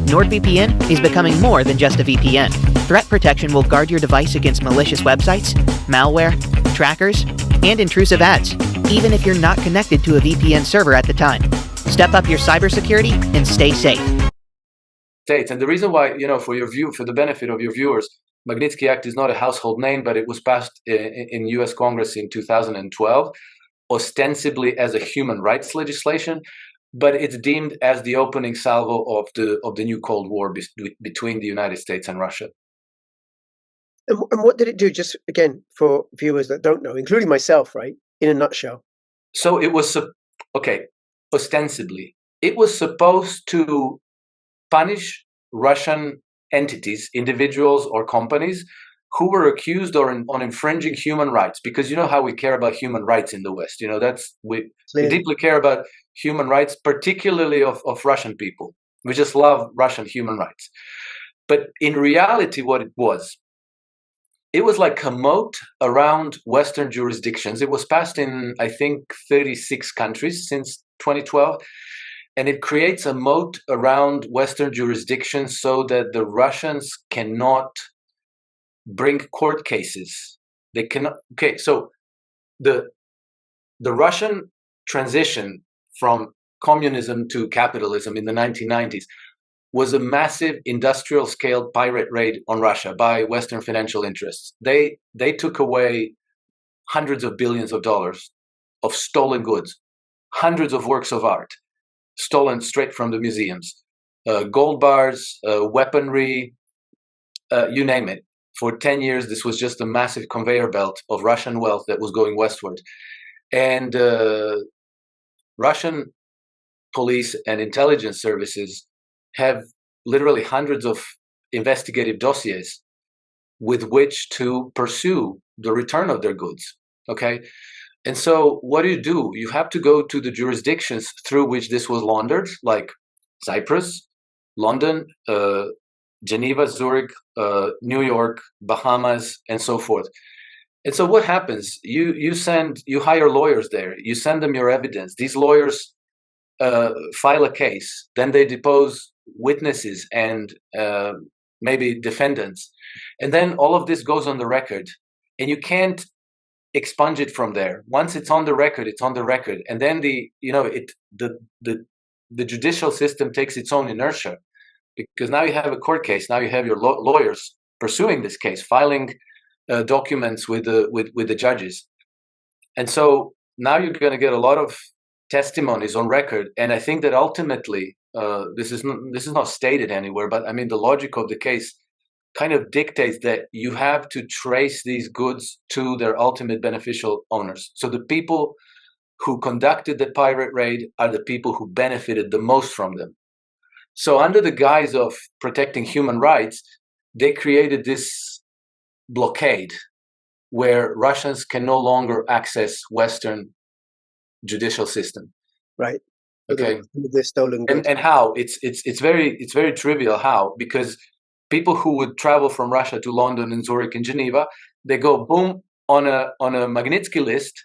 NordVPN is becoming more than just a VPN. Threat protection will guard your device against malicious websites, malware, trackers, and intrusive ads, even if you're not connected to a VPN server at the time. Step up your cybersecurity and stay safe. And the reason why, for the benefit of your viewers, Magnitsky Act is not a household name, but it was passed in U.S. Congress in 2012, ostensibly as a human rights legislation, but it's deemed as the opening salvo of the new Cold War between the United States and Russia. And what did it do, just again, for viewers that don't know, including myself, right, in a nutshell? So it was, ostensibly, it was supposed to punish Russian entities, individuals or companies who were accused on infringing human rights, because you know how we care about human rights in the West. We deeply care about human rights, particularly of Russian people. We just love Russian human rights. But in reality, what it was like a moat around Western jurisdictions. It was passed in, I think, 36 countries since 2012. And it creates a moat around Western jurisdictions so that the Russians cannot bring court cases. They cannot. Okay, so the Russian transition from communism to capitalism in the 1990s was a massive industrial scale pirate raid on Russia by Western financial interests. They took away hundreds of billions of dollars of stolen goods, hundreds of works of art stolen straight from the museums, gold bars, weaponry, you name it. For 10 years, this was just a massive conveyor belt of Russian wealth that was going westward. And Russian police and intelligence services have literally hundreds of investigative dossiers with which to pursue the return of their goods. Okay? And so what do? You have to go to the jurisdictions through which this was laundered, like Cyprus, London, Geneva, Zurich, New York, Bahamas, and so forth. And so what happens? You hire lawyers there. You send them your evidence. These lawyers file a case. Then they depose witnesses and maybe defendants. And then all of this goes on the record. And you can't expunge it from there. Once it's on the record, it's on the record. And then the judicial system takes its own inertia, because now you have a court case. Now you have your lawyers pursuing this case, filing documents with the judges. And so now you're going to get a lot of testimonies on record. And I think that ultimately, this is not stated anywhere, but I mean, the logic of the case kind of dictates that you have to trace these goods to their ultimate beneficial owners. So the people who conducted the pirate raid are the people who benefited the most from them. So under the guise of protecting human rights, they created this blockade where Russians can no longer access Western judicial system. Right. Okay. They're stolen goods. And how? It's very trivial how, because people who would travel from Russia to London and Zurich and Geneva, they go boom on a Magnitsky list,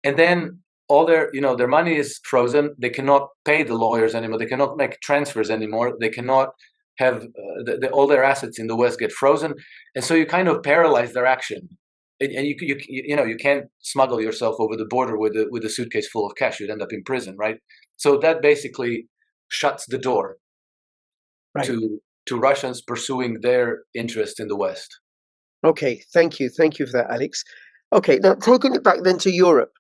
and then all their money is frozen. They cannot pay the lawyers anymore. They cannot make transfers anymore. They cannot have all their assets in the West get frozen, and so you kind of paralyze their action. And you can't smuggle yourself over the border with a suitcase full of cash. You'd end up in prison, right? So that basically shuts the door to Russians pursuing their interest in the West. Okay, thank you for that, Alex. Okay, now taking it back then to Europe,